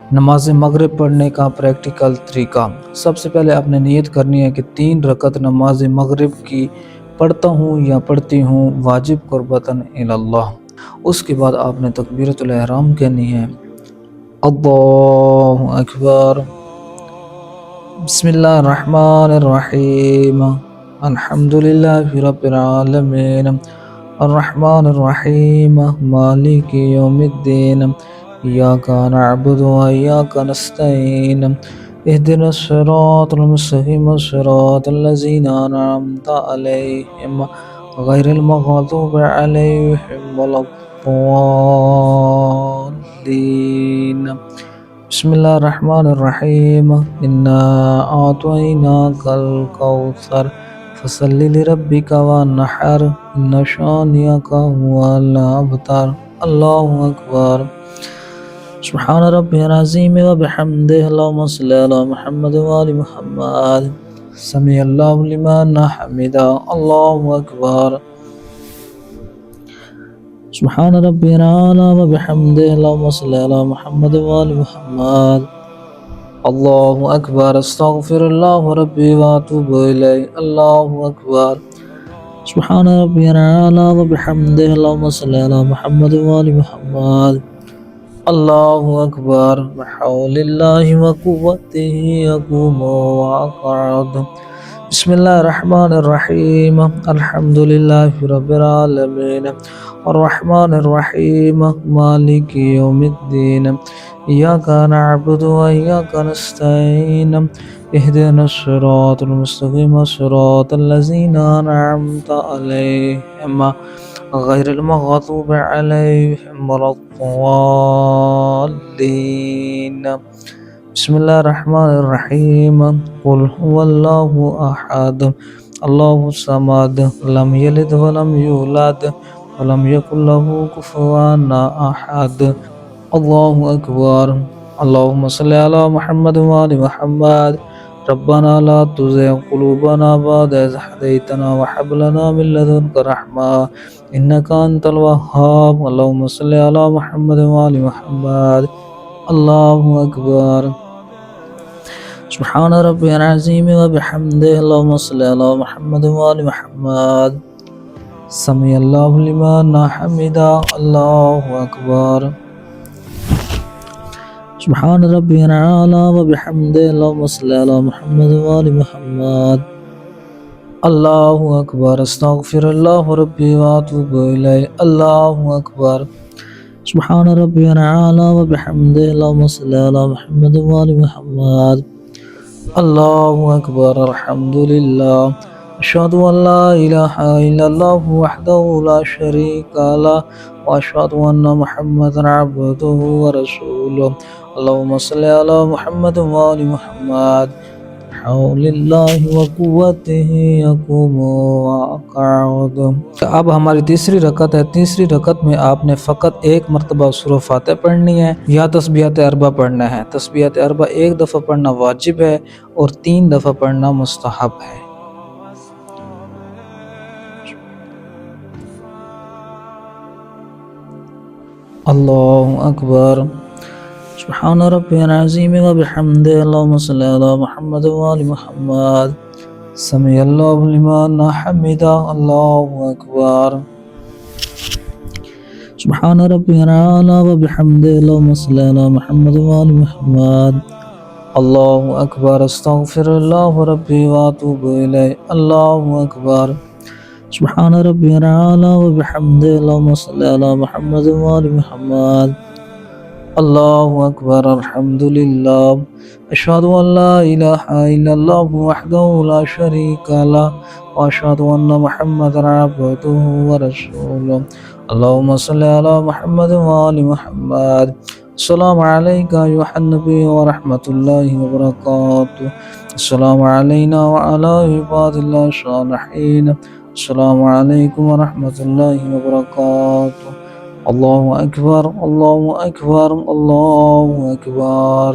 नमाज मगरिब पढ़ने का प्रैक्टिकल तरीका। सबसे पहले आपने नियत करनी है कि 3 रकत नमाज मगरिब की पढ़ता हूँ या पढ़ती हूँ वाजिब कुर्बतन इलल्लाह। उसके बाद आपने तकबीरतुल एहराम कहनी है, अल्लाहु अकबर, बिस्मिल्लाहिर्रहमानिर्रहीम, अल्हम्दुलिल्लाहि रब्बिल आलमीन, अर्रहमानिर्रहीम, मालिकि यौमिद्दीन, इय्याका नअबुदु व इय्याका नस्तईन, इहदिनस सिरातल मुस्तकीम, सिरातल लज़ीना अनअमता अलैहिम, गैरिल मग़दूबि अलैहिम वलद्दाल्लीन। बिस्मिल्लाहिर्रहमानिर्रहीम, इन्ना अअतैनाकल कौसर फसल्लि लिरब्बिका वन्हर, इन्ना शानिअका हुवल अबतर। अल्लाहु अकबर। सुब्हान रब्बियल अज़ीम व बिहम्दिहि, अल्लाहुम्मा सल्लि अला मुहम्मद व आलि मुहम्मद। समिअल्लाहु लिमन हमिदा, अल्लाहु अकबर। सुब्हान रब्बियल आला व बिहम्दिहि, अल्लाहुम्मा सल्लि अला मुहम्मद व आलि मुहम्मद। अल्लाहु अकबर। अस्तगफिरुल्लाह रब्बी व अतूबु इलैहि, अल्लाहु अकबर। सुब्हान रब्बियल आला व बिहम्दिहि, अल्लाहुम्मा सल्लि अला मुहम्मद व आलि मुहम्मद। अल्लाहु अकबर। बिहौलिल्लाहि व कुव्वतिही अक़ूमु व अक़अद। बिस्मिल्लाहिर्रहमानिर्रहीम, अल्हम्दुलिल्लाहि रब्बिल आलमीन, अर्रहमानिर्रहीम, मालिकि यौमिद्दीन, इय्याका नअबुदु व इय्याका नस्तईन, इहदिनस सिरातल मुस्तकीम, सिरातल लज़ीना अनअमता अलैहिम, गैरिल मग़दूबि अलैहिम वलद्दाल्लीन। बिस्मिल्लाहिर्रहमानिर्रहीम, कुल हुवल्लाहु अहद, अल्लाहुस समद, लम यलिद व लम यूलद व लम यकुल लहू कुफुवन अहद। अल्लाहु अकबर। अल्लाहुम्मा सल्लि अला मुहम्मद व आलि मुहम्मद। रब्बना ला तुज़िग़ क़ुलूबना बअद इज़ हदैतना व हब लना मिन लदुनका रहमा इन्नका अंतल वह्हाब। अल्लाहुम्मा सल्लि अला मुहम्मद व आलि मुहम्मद। अल्लाहु अकबर। सुब्हान रब्बियल अज़ीम व बिहम्दिहि, अल्लाहुम्मा सल्लि अला मुहम्मद व आलि मुहम्मद। समिअल्लाहु लिमन हमिदा, अल्लाहु अकबर। सुब्हान रब्बियल आला व बिहम्दिहि, अल्लाहुम्मा सल्लि अला मुहम्मद व आलि मुहम्मद। अल्लाहु अकबर। अस्तगफिरुल्लाह रब्बी व अतूबु इलैहि, अल्लाहु अकबर। सुब्हान रब्बियल आला व बिहम्दिहि, अल्लाहुम्मा सल्लि अला मुहम्मद व आलि मुहम्मद। अल्लाहु अकबर। अल्हम्दुलिल्लाह। अशहदु अल्ला इलाहा इल्लल्लाहु वहदहु ला शरीका लह व अशहदु अन्ना मुहम्मदन अब्दुहु व रसूलुहु। अल्लाहुम्मा सल्लि अला मुहम्मद व आलि मुहम्मद। हौलिल्लाहि व कुव्वतिही अक़ूमु व अक़अद। अब हमारी तीसरी रकत है। तीसरी रकत में आपने फ़कत एक मरतबा सूरह फातिहा पढ़नी है या तस्बीहात अरबा पढ़ना है। तस्बीहात अरबा एक दफ़ा पढ़ना वाजिब है और 3 दफ़ा पढ़ना मुस्तहब है। अल्लाहु अकबर। सुब्हान रब्बियल अज़ीम व बिहम्दिहि, अल्लाहुम्मा सल्लि अला मुहम्मद व आलि मुहम्मद। समिअल्लाहु लिमन हमिदा, अल्लाहु अकबर। सुब्हान रब्बियल आला व बिहम्दिहि, अल्लाहुम्मा सल्लि अला मुहम्मद व आलि मुहम्मद। अल्लाहु अकबर। अस्तगफिरुल्लाह रब्बी व अतूबु इलैहि, अल्लाहु अकबर। सुब्हान रब्बियल आला व बिहम्दिहि, अल्लाहुम्मा सल्लि अला मुहम्मद व आलि मुहम्मद। अल्लाहु अकबर। अल्हम्दुलिल्लाह। अशहदु अल्ला इलाहा इल्लल्लाहु वहदहु ला शरीका लह व अशहदु अन्ना मुहम्मदन अब्दुहु व रसूलुहु। अल्लाहुम्मा सल्लि अला मुहम्मद व आलि मुहम्मद। अस्सलामु अलैका अय्युहन नबी व रहमतुल्लाहि व बरकातुहू। अस्सलामु अलैना व अला इबादिल्लाहि स्सालिहीन। अस्सलामु अलैकुम व रहमतुल्लाहि व बरकातुहू। अल्लाहु अकबर, अल्लाहु अकबर, अल्लाहु अकबर।